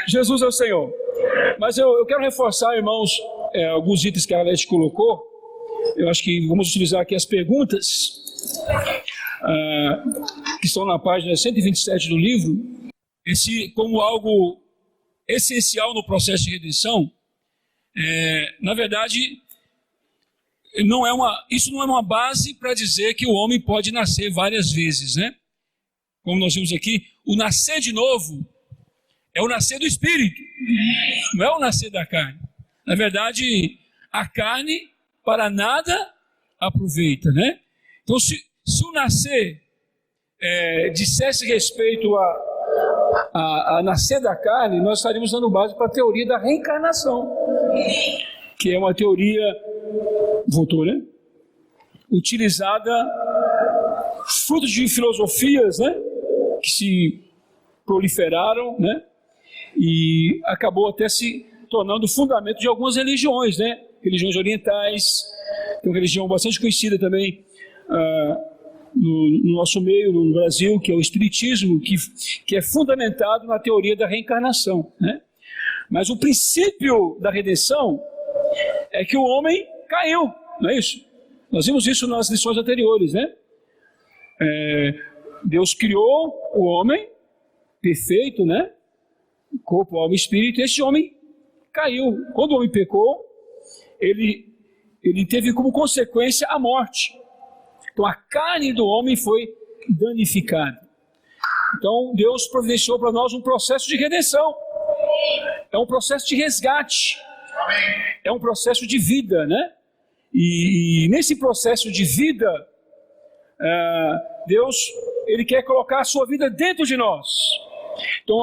Jesus é o Senhor. Mas eu quero reforçar, irmãos, alguns itens que a Alete colocou. Eu acho que vamos utilizar aqui as perguntas que estão na página 127 do livro. Como algo essencial no processo de redenção, na verdade, isso não é uma base para dizer que o homem pode nascer várias vezes, né? Como nós vimos aqui, o nascer de novo é o nascer do Espírito, não é o nascer da carne. Na verdade, a carne para nada aproveita, né? Então, se o nascer dissesse respeito a nascer da carne, nós estaríamos dando base para a teoria da reencarnação, que é uma teoria, voltou, né? Utilizada, fruto de filosofias, né? Que se proliferaram, né? E acabou até se tornando o fundamento de algumas religiões, né? Religiões orientais. Tem uma religião bastante conhecida também no nosso meio, no Brasil, que é o Espiritismo, que é fundamentado na teoria da reencarnação, né? Mas o princípio da redenção é que o homem caiu, não é isso? Nós vimos isso nas lições anteriores, né? Deus criou o homem perfeito, né? Corpo, alma e espírito, e esse homem caiu. Quando o homem pecou, ele teve como consequência a morte. Então a carne do homem foi danificada. Então Deus providenciou para nós um processo de redenção. É um processo de resgate. É um processo de vida, né? E nesse processo de vida, Deus, Ele quer colocar a sua vida dentro de nós. Então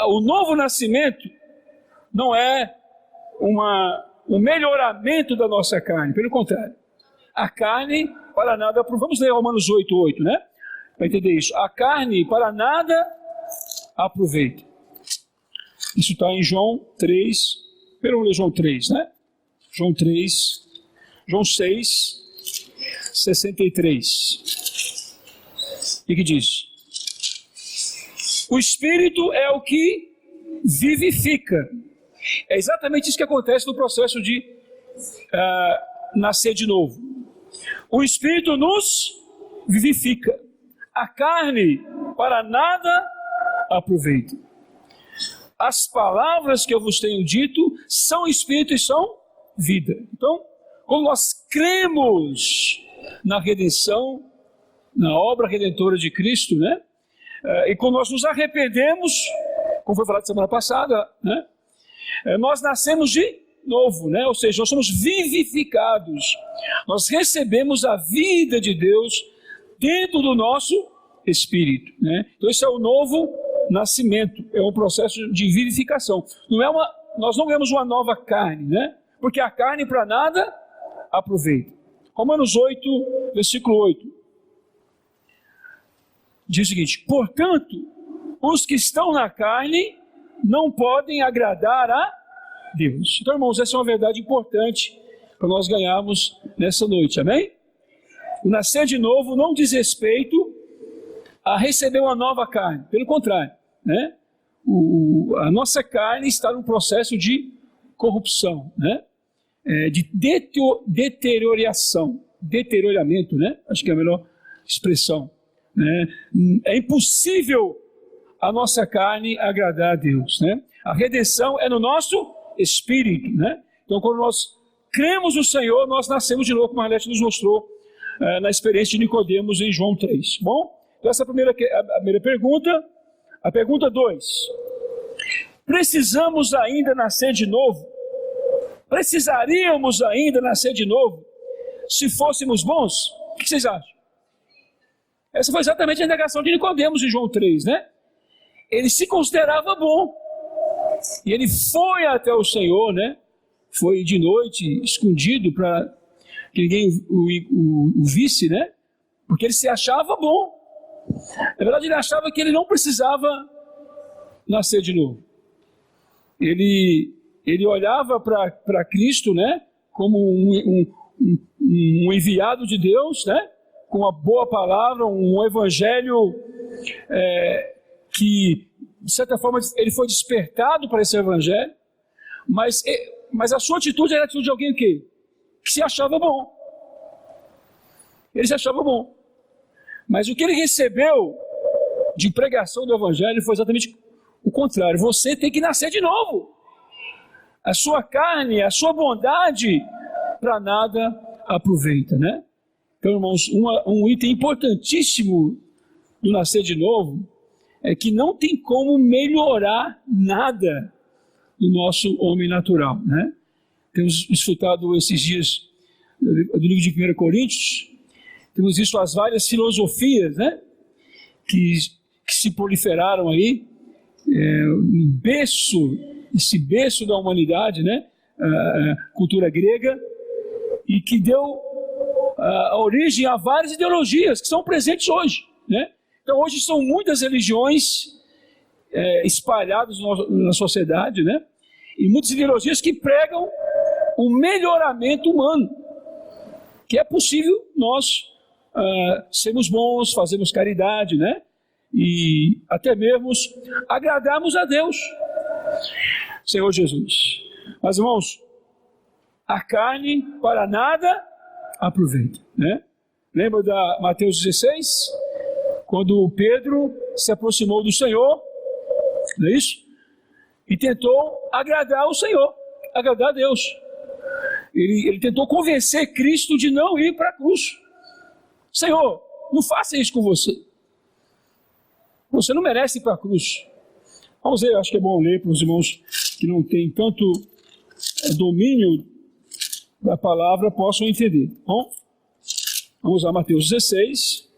o novo nascimento não é um melhoramento da nossa carne, pelo contrário. A carne para nada, vamos ler Romanos 8:8, né? Para entender isso. A carne para nada aproveita. Isso está em João 3, vamos ler João 3, né? João 6, 63. O que diz? O Espírito é o que vivifica. É exatamente isso que acontece no processo de nascer de novo. O Espírito nos vivifica. A carne para nada aproveita. As palavras que eu vos tenho dito são Espírito e são vida. Então, quando nós cremos na redenção, na obra redentora de Cristo, né? E quando nós nos arrependemos, como foi falado semana passada, né? Nós nascemos de novo, né? Ou seja, nós somos vivificados. Nós recebemos a vida de Deus dentro do nosso espírito, né? Então esse é o novo nascimento, é um processo de vivificação. Nós não ganhamos uma nova carne, né? Porque a carne para nada aproveita. Romanos 8, versículo 8. Diz o seguinte: portanto, os que estão na carne não podem agradar a Deus. Então, irmãos, essa é uma verdade importante para nós ganharmos nessa noite, amém? O nascer de novo não diz respeito a receber uma nova carne, pelo contrário, né? A nossa carne está num processo de corrupção, né? De deterioramento, né? Acho que é a melhor expressão, né? É impossível a nossa carne agradar a Deus, né? A redenção é no nosso espírito, né? Então, quando nós cremos no Senhor, nós nascemos de novo, como a Arlete nos mostrou na experiência de Nicodemos em João 3. Bom, então essa é a primeira pergunta. A pergunta 2: precisamos ainda nascer de novo? Precisaríamos ainda nascer de novo se fôssemos bons? O que vocês acham? Essa foi exatamente a negação de Nicodemos em João 3, né? Ele se considerava bom. E ele foi até o Senhor, né? Foi de noite, escondido, para que ninguém o visse, né? Porque ele se achava bom. Na verdade, ele achava que ele não precisava nascer de novo. Ele olhava para Cristo, né? Como um enviado de Deus, né? Com uma boa palavra, um evangelho que de certa forma, ele foi despertado para esse evangelho, mas a sua atitude era a atitude de alguém que se achava bom. Ele se achava bom. Mas o que ele recebeu de pregação do evangelho foi exatamente o contrário. Você tem que nascer de novo. A sua carne, a sua bondade, para nada aproveita, né? Então, irmãos, um item importantíssimo do nascer de novo é que não tem como melhorar nada do nosso homem natural, né? Temos desfrutado esses dias do livro de 1 Coríntios, temos visto as várias filosofias, né? Que se proliferaram aí, esse berço da humanidade, né? A cultura grega, e que deu a origem a várias ideologias que são presentes hoje, né? Então hoje são muitas religiões espalhadas na sociedade, né? E muitas ideologias que pregam o melhoramento humano, que é possível nós sermos bons, fazermos caridade, né? E até mesmo agradarmos a Deus, Senhor Jesus. Mas, irmãos, a carne para nada aproveita, né? Lembra da Mateus 16? Quando Pedro se aproximou do Senhor, não é isso? E tentou agradar o Senhor, agradar a Deus. Ele tentou convencer Cristo de não ir para a cruz. Senhor, não faça isso com você. Você não merece ir para a cruz. Vamos ver, acho que é bom ler para os irmãos que não têm tanto domínio da palavra, possam entender. Bom, vamos a Mateus 16.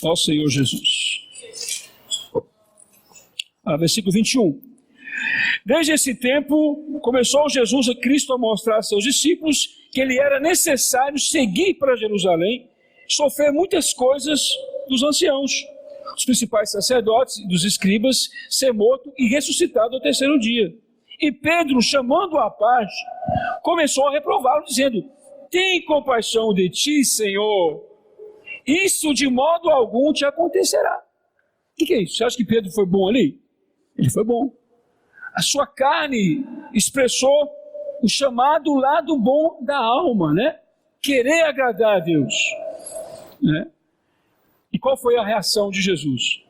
Ó Senhor Jesus. Versículo 21. Desde esse tempo, começou Jesus Cristo a mostrar a seus discípulos que ele era necessário seguir para Jerusalém, sofrer muitas coisas dos anciãos, dos principais sacerdotes e dos escribas, ser morto e ressuscitado ao terceiro dia. E Pedro, chamando-o à parte, começou a reprová-lo, dizendo: tem compaixão de ti, Senhor, isso de modo algum te acontecerá. O que é isso? Você acha que Pedro foi bom ali? Ele foi bom. A sua carne expressou o chamado lado bom da alma, né? Querer agradar a Deus, né? E qual foi a reação de Jesus?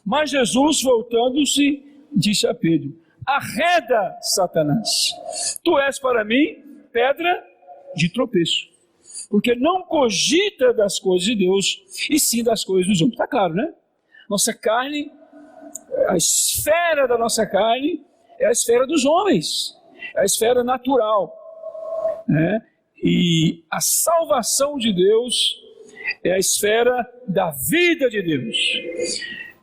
Mas Jesus, voltando-se, disse a Pedro: arreda, Satanás, tu és para mim pedra de tropeço, porque não cogita das coisas de Deus, e sim das coisas dos homens. Está claro, né? Nossa carne, a esfera da nossa carne é a esfera dos homens, é a esfera natural, né? E a salvação de Deus é a esfera da vida de Deus.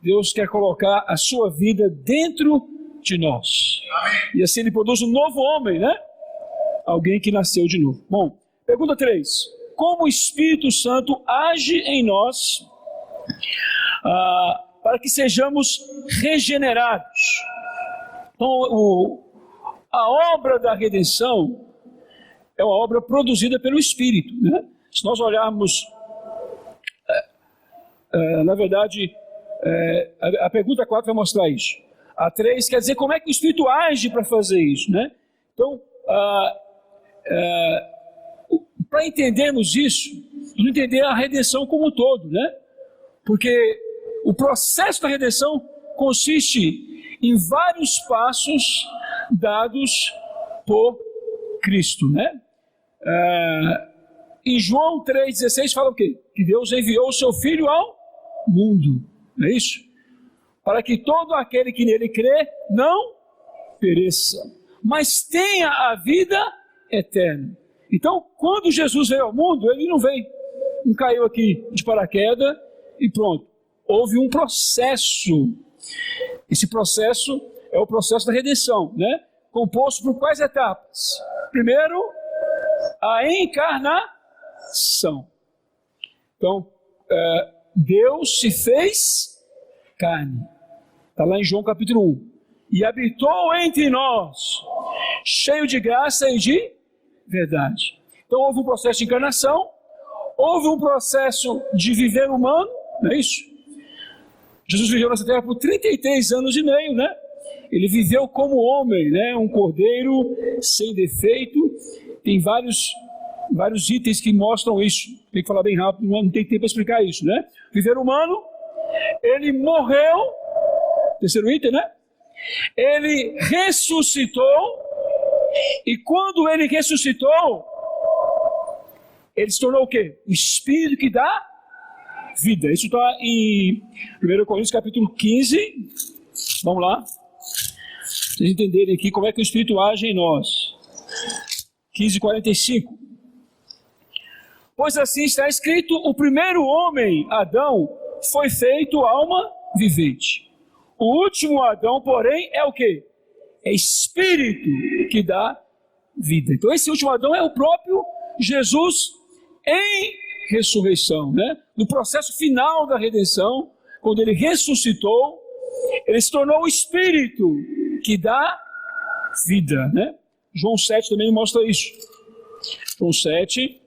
Deus quer colocar a sua vida dentro de nós. E assim ele produz um novo homem, né? Alguém que nasceu de novo. Bom, pergunta 3. Como o Espírito Santo age em nós para que sejamos regenerados? Então, a obra da redenção é uma obra produzida pelo Espírito, né? Se nós olharmos, na verdade, a pergunta 4 vai mostrar isso. A 3 quer dizer como é que o Espírito age para fazer isso, né? Então, para entendermos isso, vamos entender a redenção como um todo, né? Porque o processo da redenção consiste em vários passos dados por Cristo, né? Em João 3,16 fala o quê? Que Deus enviou o seu Filho ao mundo, não é isso? Para que todo aquele que nele crê não pereça, mas tenha a vida eterna. Então, quando Jesus veio ao mundo, ele não caiu aqui de paraquedas e pronto. Houve um processo. Esse processo é o processo da redenção, né? Composto por quais etapas? Primeiro, a encarnação. Então, Deus se fez carne. Está lá em João capítulo 1. E habitou entre nós, cheio de graça e de verdade. Então houve um processo de encarnação, houve um processo de viver humano, não é isso? Jesus viveu nessa terra por 33 anos e meio, né? Ele viveu como homem, né? Um cordeiro sem defeito. Tem vários itens que mostram isso. Tem que falar bem rápido, não tem tempo para explicar isso, né? Viver humano, ele morreu, terceiro item, né? Ele ressuscitou, e quando ele ressuscitou, ele se tornou o quê? O Espírito que dá vida. Isso está em 1 Coríntios capítulo 15. Vamos lá. Para vocês entenderem aqui como é que o Espírito age em nós. 15:45. Pois assim está escrito: o primeiro homem, Adão, foi feito alma vivente. O último Adão, porém, é o quê? É Espírito que dá vida. Então esse último Adão é o próprio Jesus em ressurreição, né? No processo final da redenção, quando ele ressuscitou, ele se tornou o Espírito que dá vida, né? João 7 também mostra isso. João 7.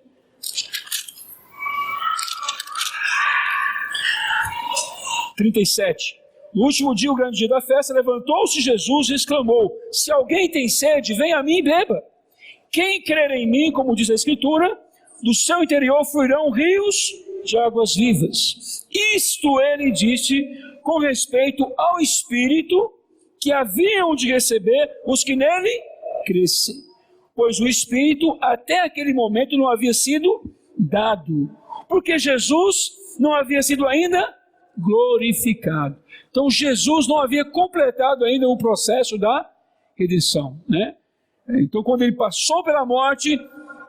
No último dia, o grande dia da festa, levantou-se Jesus e exclamou: se alguém tem sede, venha a mim e beba. Quem crer em mim, como diz a Escritura, do seu interior fluirão rios de águas vivas. Isto ele disse com respeito ao Espírito que haviam de receber os que nele crescem. Pois o Espírito até aquele momento não havia sido dado, porque Jesus não havia sido ainda glorificado. Então Jesus não havia completado ainda o processo da redenção, né? Então quando ele passou pela morte,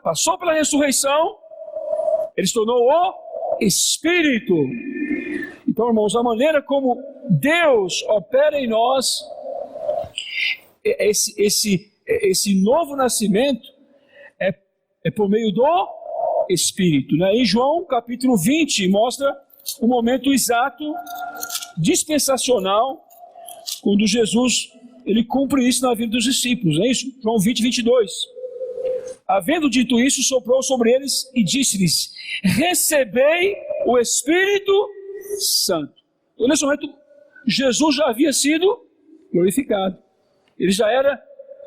passou pela ressurreição, ele se tornou o Espírito. Então, irmãos, a maneira como Deus opera em nós, esse novo nascimento, é por meio do Espírito, né? Em João capítulo 20 mostra o momento exato, dispensacional, quando Jesus ele cumpre isso na vida dos discípulos, não é isso? João 20:22. Havendo dito isso, soprou sobre eles e disse-lhes: recebei o Espírito Santo. Então, nesse momento, Jesus já havia sido glorificado. Ele já era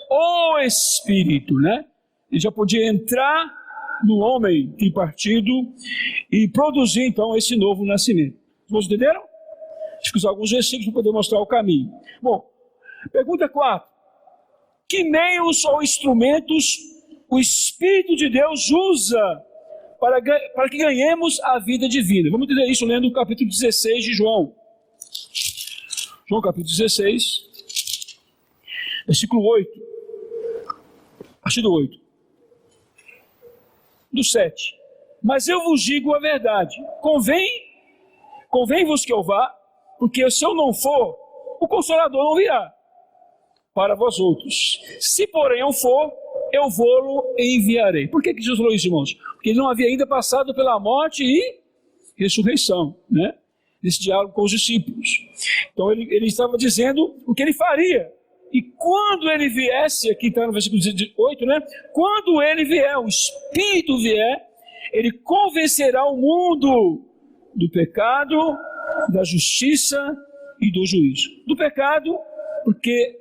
o Espírito, né? Ele já podia entrar no homem tripartido e produzir, então, esse novo nascimento. Vocês entenderam? Acho que usar alguns versículos para poder mostrar o caminho. Bom, pergunta 4. Que meios ou instrumentos o Espírito de Deus usa para que ganhemos a vida divina? Vamos entender isso lendo o capítulo 16 de João. João capítulo 16, versículo 8. Versículo 8. Do 7. Mas eu vos digo a verdade. Convém-vos que eu vá, porque se eu não for, o Consolador não virá para vós outros. Se porém eu for, eu vou-lo enviarei. Por que Jesus falou isso, irmãos? Porque ele não havia ainda passado pela morte e ressurreição, né? Nesse diálogo com os discípulos. Então ele estava dizendo o que ele faria. E quando ele viesse, aqui está no versículo 8, né? Quando ele vier, o Espírito vier, ele convencerá o mundo do pecado, da justiça e do juízo. Do pecado, porque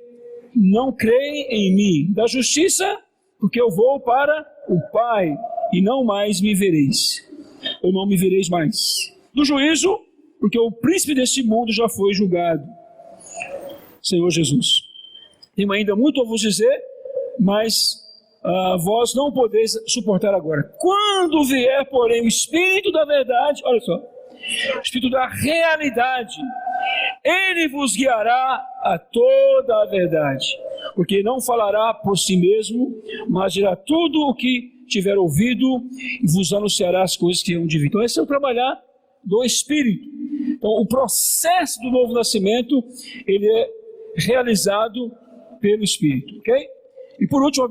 não creem em mim. Da justiça, porque eu vou para o Pai e não mais me vereis. Ou não me vereis mais. Do juízo, porque o príncipe deste mundo já foi julgado. Senhor Jesus. Tenho ainda muito a vos dizer, mas vós não podeis suportar agora. Quando vier, porém, o Espírito da verdade, olha só, o Espírito da realidade, ele vos guiará a toda a verdade, porque não falará por si mesmo, mas dirá tudo o que tiver ouvido e vos anunciará as coisas que hão de vir. Então esse é o trabalhar do Espírito. Então o processo do novo nascimento, ele é realizado pelo Espírito, ok? E por último,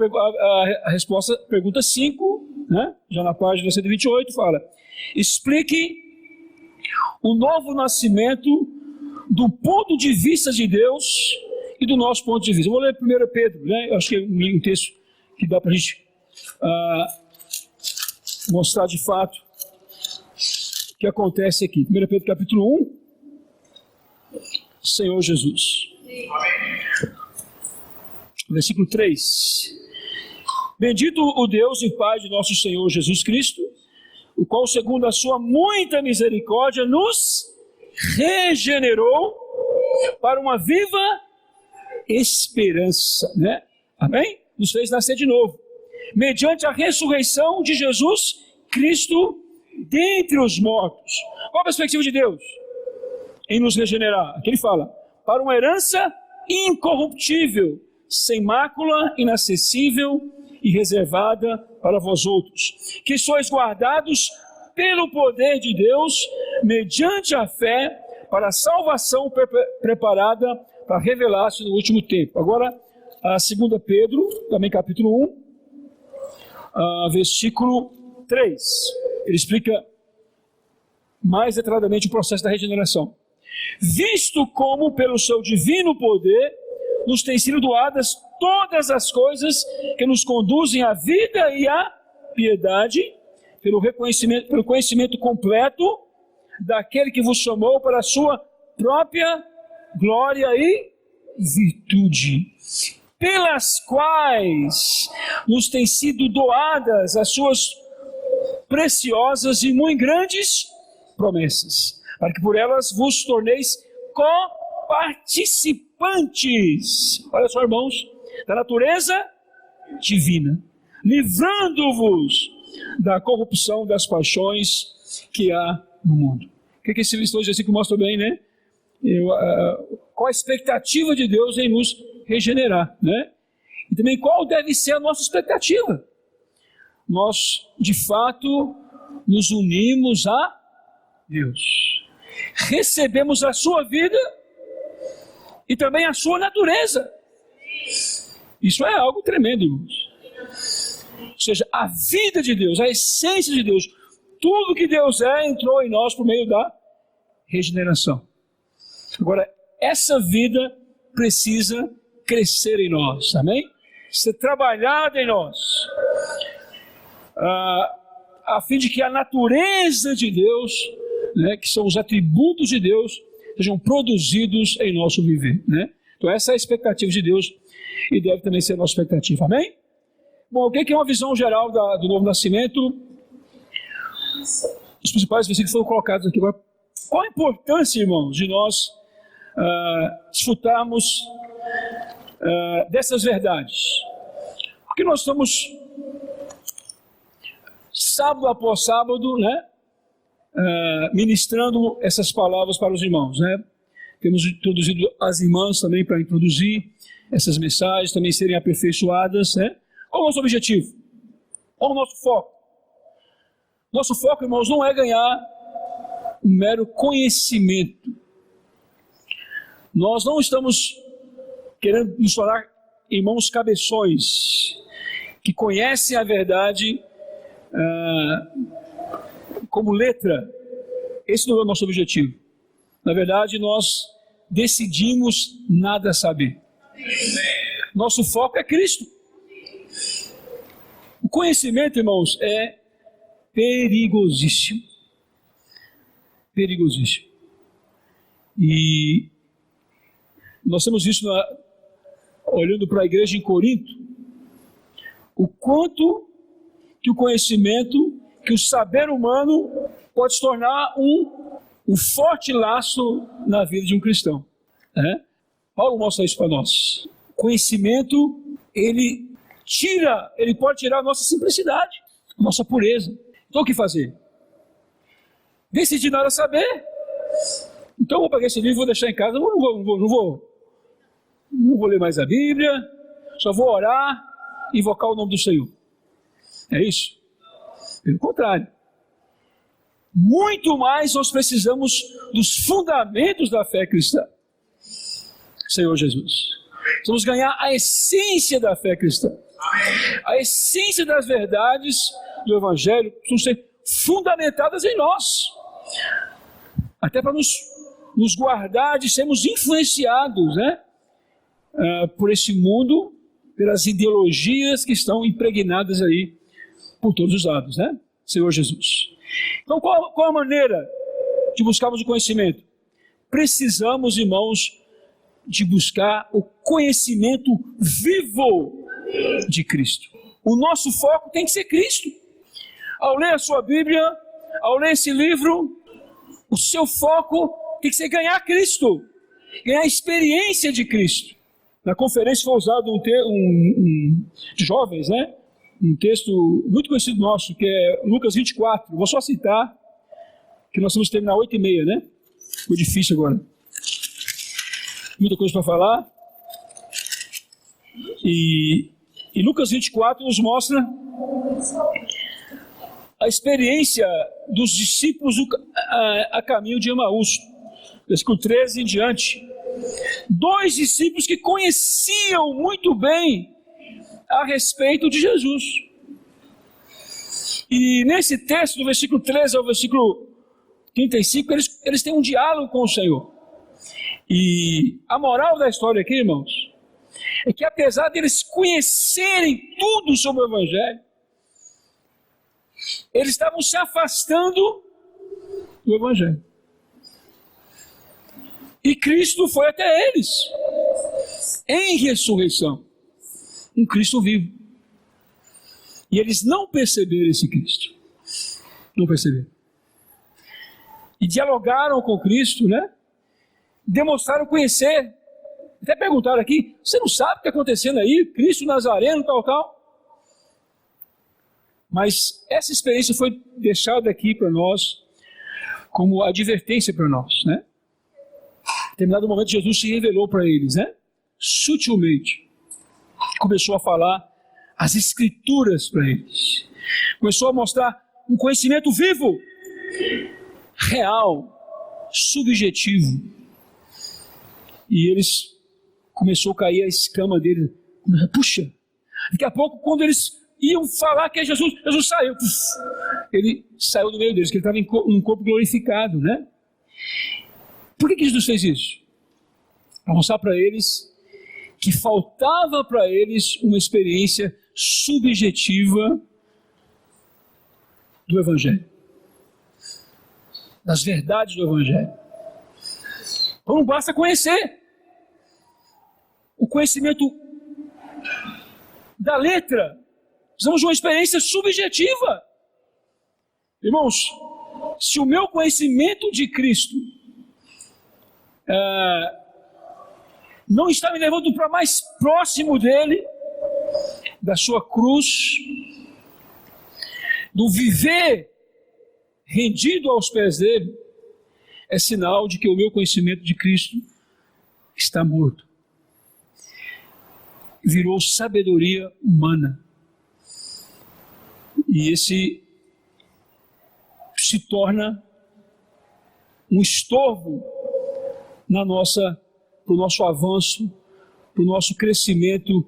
a resposta, pergunta 5, né? Já na página 128, fala: explique o novo nascimento do ponto de vista de Deus e do nosso ponto de vista. Eu vou ler 1 Pedro, né? Eu acho que é um texto que dá para a gente mostrar de fato o que acontece aqui. 1 Pedro capítulo 1. Senhor Jesus. Amém. Versículo 3. Bendito o Deus e Pai de nosso Senhor Jesus Cristo, o qual, segundo a sua muita misericórdia, nos regenerou para uma viva esperança, né? Amém? Nos fez nascer de novo, mediante a ressurreição de Jesus Cristo dentre os mortos. Qual a perspectiva de Deus em nos regenerar? Aqui ele fala, para uma herança incorruptível, sem mácula, inacessível e reservada para vós outros, que sois guardados pelo poder de Deus, mediante a fé, para a salvação preparada para revelar-se no último tempo. Agora, a 2 Pedro, também capítulo 1, versículo 3. Ele explica mais detalhadamente o processo da regeneração. Visto como, pelo seu divino poder, nos têm sido doadas todas as coisas que nos conduzem à vida e à piedade, pelo conhecimento completo daquele que vos chamou para a sua própria glória e virtude, pelas quais nos têm sido doadas as suas preciosas e muito grandes promessas, para que por elas vos torneis coparticipantes, olha só, irmãos, da natureza divina, livrando-vos da corrupção das paixões que há no mundo. O que esse versículo mostra bem, né? Qual a expectativa de Deus em nos regenerar, né? E também qual deve ser a nossa expectativa. Nós, de fato, nos unimos a Deus. Recebemos a sua vida e também a sua natureza. Isso é algo tremendo, irmãos. Ou seja, a vida de Deus, a essência de Deus, tudo que Deus entrou em nós por meio da regeneração. Agora, essa vida precisa crescer em nós, amém? Ser trabalhada em nós, a fim de que a natureza de Deus, né, que são os atributos de Deus, sejam produzidos em nosso viver, né? Então essa é a expectativa de Deus e deve também ser a nossa expectativa, amém? Bom, o que é uma visão geral do novo nascimento? Os principais versículos foram colocados aqui. Agora, qual a importância, irmãos, de nós desfrutarmos dessas verdades? Porque nós estamos sábado após sábado, né, ministrando essas palavras para os irmãos, né? Temos introduzido as irmãs também para introduzir essas mensagens, também serem aperfeiçoadas, né? Qual é o nosso objetivo? Qual é o nosso foco? Nosso foco, irmãos, não é ganhar um mero conhecimento. Nós não estamos querendo nos tornar irmãos cabeções, que conhecem a verdade como letra. Esse não é o nosso objetivo. Na verdade, nós decidimos nada saber. Nosso foco é Cristo. O conhecimento, irmãos, é perigosíssimo. Perigosíssimo. E nós temos visto, olhando para a igreja em Corinto, o quanto que o conhecimento, que o saber humano pode se tornar um forte laço na vida de um cristão. Paulo mostra isso para nós. O conhecimento, ele pode tirar a nossa simplicidade, a nossa pureza. Então o que fazer? Decidi nada saber. Então eu vou pegar esse livro e vou deixar em casa. Eu não vou ler mais a Bíblia, só vou orar e invocar o nome do Senhor. É isso? Pelo contrário. Muito mais nós precisamos dos fundamentos da fé cristã. Senhor Jesus. Precisamos ganhar a essência da fé cristã. A essência das verdades do Evangelho precisam ser fundamentadas em nós. Até para nos guardar de sermos influenciados, né, por esse mundo, pelas ideologias que estão impregnadas aí por todos os lados, né? Senhor Jesus. Então, qual a maneira de buscarmos o conhecimento? precisamos, irmãos, de buscar o conhecimento vivo de Cristo. O nosso foco tem que ser Cristo. Ao ler a sua Bíblia, ao ler esse livro, o seu foco tem que ser ganhar Cristo, ganhar a experiência de Cristo. Na conferência foi usado de jovens, né? Um texto muito conhecido nosso, que é Lucas 24. Vou só citar, que nós vamos terminar 8h30, né? Ficou difícil agora. Muita coisa para falar. E Lucas 24 nos mostra a experiência dos discípulos a caminho de Emaús. Versículo 13 em diante. 2 discípulos que conheciam muito bem a respeito de Jesus. E nesse texto, do versículo 13 ao versículo 35, eles têm um diálogo com o Senhor. E a moral da história aqui, irmãos, é que apesar deles conhecerem tudo sobre o Evangelho, eles estavam se afastando do Evangelho. E Cristo foi até eles, em ressurreição, um Cristo vivo. E eles não perceberam esse Cristo. Não perceberam. E dialogaram com Cristo, né? Demonstraram conhecer. Até perguntaram aqui, você não sabe o que está acontecendo aí? Cristo Nazareno, tal. Mas essa experiência foi deixada aqui para nós como advertência para nós, né? Em determinado momento Jesus se revelou para eles, né? Sutilmente. Começou a falar as Escrituras para eles. Começou a mostrar um conhecimento vivo, real, subjetivo. E eles começou a cair a escama dele. Puxa, daqui a pouco, quando eles iam falar que é Jesus, Jesus saiu. Ele saiu do meio deles, porque ele estava em um corpo glorificado, né? Por que Jesus fez isso? Para mostrar para eles que faltava para eles uma experiência subjetiva do Evangelho, das verdades do Evangelho. Então não basta conhecer. O conhecimento da letra, precisamos de uma experiência subjetiva. Irmãos, se o meu conhecimento de Cristo não está me levando para mais próximo dele, da sua cruz, do viver rendido aos pés dele, é sinal de que o meu conhecimento de Cristo está morto. Virou sabedoria humana. E esse se torna um estorvo para o nosso avanço, para o nosso crescimento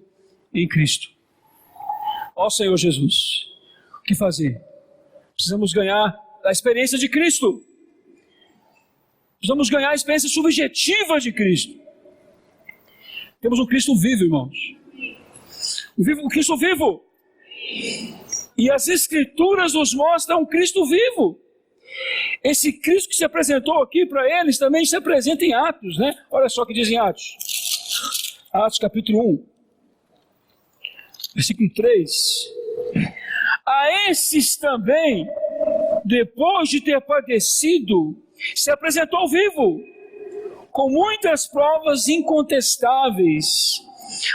em Cristo. Ó Senhor Jesus, o que fazer? Precisamos ganhar a experiência de Cristo. Precisamos ganhar a experiência subjetiva de Cristo. Temos um Cristo vivo, irmãos. O Cristo vivo. E as Escrituras nos mostram um Cristo vivo. Esse Cristo que se apresentou aqui para eles também se apresenta em Atos, né? Olha só o que diz em Atos. Atos capítulo 1, versículo 3. A esses também, depois de ter padecido, se apresentou vivo, com muitas provas incontestáveis,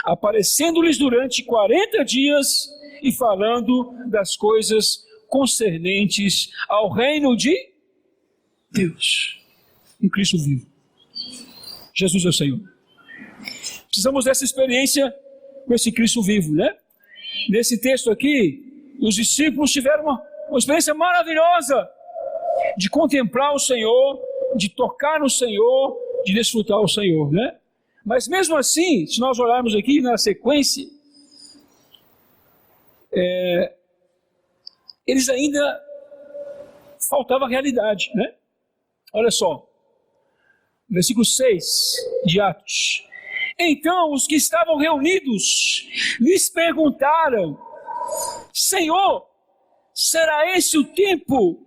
aparecendo-lhes durante 40 dias e falando das coisas concernentes ao reino de Deus. Um Cristo vivo. Jesus é o Senhor. Precisamos dessa experiência com esse Cristo vivo, né? Nesse texto aqui, os discípulos tiveram uma experiência maravilhosa de contemplar o Senhor, de tocar no Senhor, de desfrutar o Senhor, né? Mas mesmo assim, se nós olharmos aqui na sequência, eles ainda faltava realidade, né? Olha só, versículo 6 de Atos. Então os que estavam reunidos lhes perguntaram: Senhor, será esse o tempo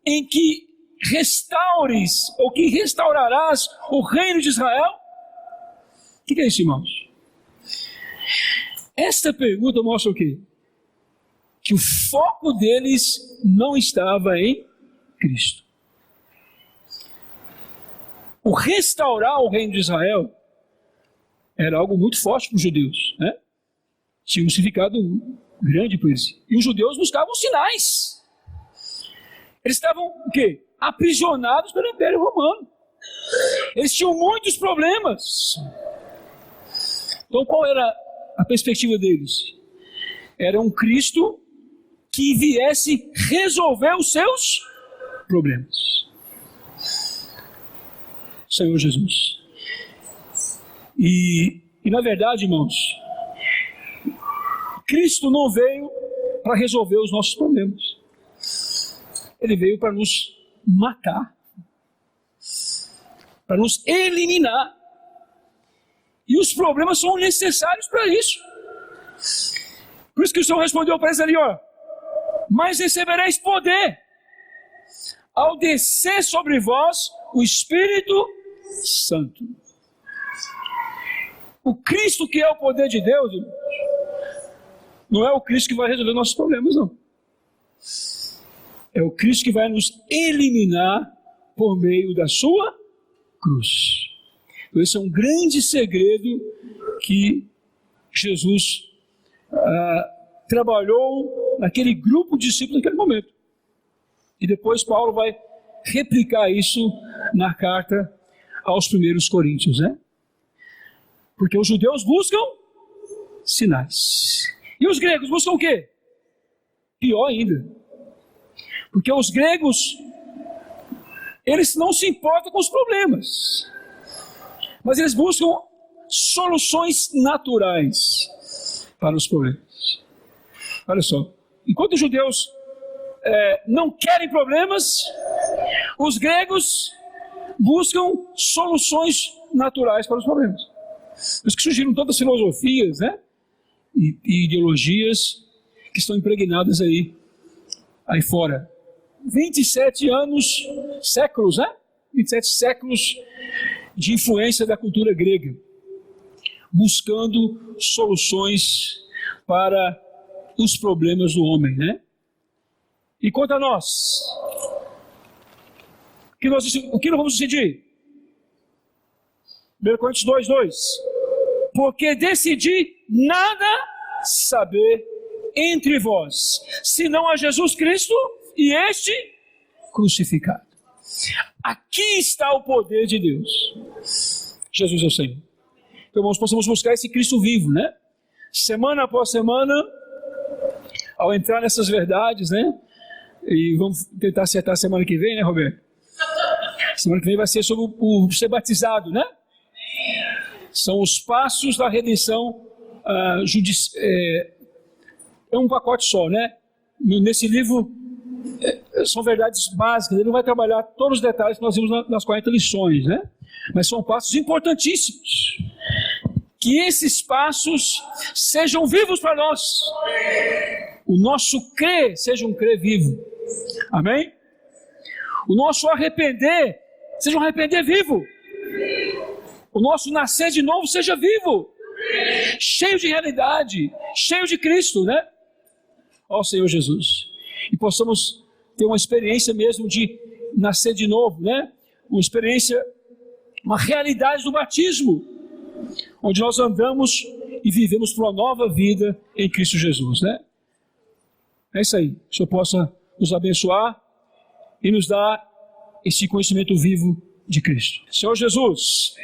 em que restaures, ou que restaurarás o reino de Israel? O que é isso, irmãos? Esta pergunta mostra o quê? Que o foco deles não estava em Cristo. O restaurar o reino de Israel era algo muito forte para os judeus, né? Tinha um significado grande para eles. E os judeus buscavam sinais. Eles estavam o quê? Aprisionados pelo Império Romano. Eles tinham muitos problemas. Então qual era a perspectiva deles? Era um Cristo que viesse resolver os seus problemas. Senhor Jesus. E na verdade, irmãos, Cristo não veio para resolver os nossos problemas. Ele veio para nos matar, para nos eliminar. E os problemas são necessários para isso. Por isso que o Senhor respondeu para eles ali, ó: mas recebereis poder ao descer sobre vós o Espírito Santo. O Cristo que é o poder de Deus, irmãos, não é o Cristo que vai resolver nossos problemas, não. É o Cristo que vai nos eliminar por meio da sua cruz. Então, esse é um grande segredo que Jesus trabalhou naquele grupo de discípulos naquele momento. E depois Paulo vai replicar isso na carta aos primeiros Coríntios, né? Porque os judeus buscam sinais. E os gregos buscam o quê? Pior ainda. Porque os gregos, eles não se importam com os problemas, mas eles buscam soluções naturais para os problemas. Olha só, enquanto os judeus não querem problemas, os gregos buscam soluções naturais para os problemas. Por isso que surgiram tantas filosofias, né? E ideologias que estão impregnadas aí fora. 27 séculos, né? 27 séculos de influência da cultura grega, buscando soluções para os problemas do homem, né? E quanto a nós, o que nós vamos decidir? 1 Coríntios 2:2. Porque decidi nada saber entre vós, senão a Jesus Cristo e este crucificado. Aqui está o poder de Deus. Jesus é o Senhor. Então, nós possamos buscar esse Cristo vivo, né? Semana após semana, ao entrar nessas verdades, né? E vamos tentar acertar semana que vem, né, Roberto? Semana que vem vai ser sobre o ser batizado, né? São os passos da redenção é um pacote só, né? Nesse livro são verdades básicas. Ele não vai trabalhar todos os detalhes que nós vimos nas 40 lições, né? Mas são passos importantíssimos. Que esses passos sejam vivos para nós. O nosso crer seja um crer vivo. Amém? O nosso arrepender seja um arrepender vivo. O nosso nascer de novo seja vivo, cheio de realidade, cheio de Cristo, né? Ó Senhor Jesus. E possamos ter uma experiência mesmo de nascer de novo, né? Uma experiência, uma realidade do batismo, onde nós andamos e vivemos por uma nova vida em Cristo Jesus, né? É isso aí. Que o Senhor possa nos abençoar e nos dar esse conhecimento vivo de Cristo. Senhor Jesus,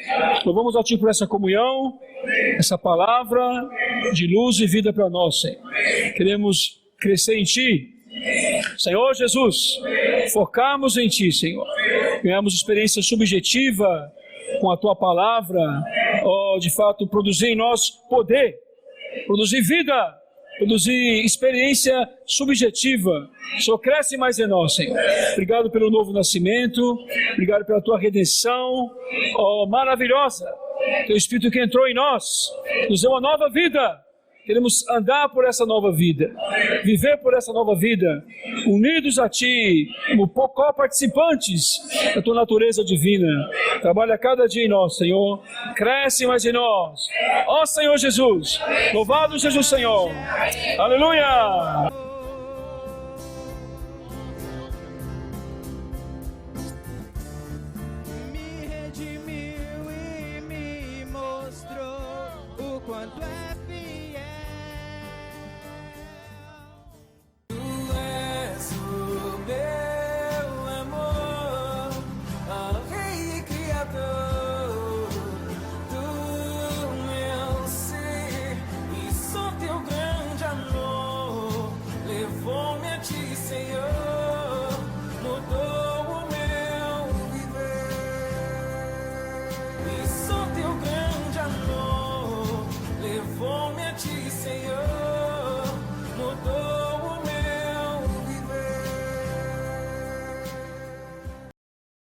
louvamos a Ti por essa comunhão, essa palavra de luz e vida para nós, Senhor. Queremos crescer em Ti. Senhor Jesus, focarmos em Ti, Senhor. Ganhamos experiência subjetiva com a Tua palavra, de fato, produzir em nós poder, produzir vida, produzir experiência subjetiva. O Senhor cresce mais em nós, Senhor. Obrigado pelo novo nascimento, obrigado pela Tua redenção, maravilhosa. Teu Espírito que entrou em nós, nos deu uma nova vida, queremos andar por essa nova vida, viver por essa nova vida, unidos a Ti, como co-participantes da Tua natureza divina. Trabalha cada dia em nós, Senhor, cresce mais em nós. Ó Senhor Jesus, louvado seja o Senhor. Aleluia!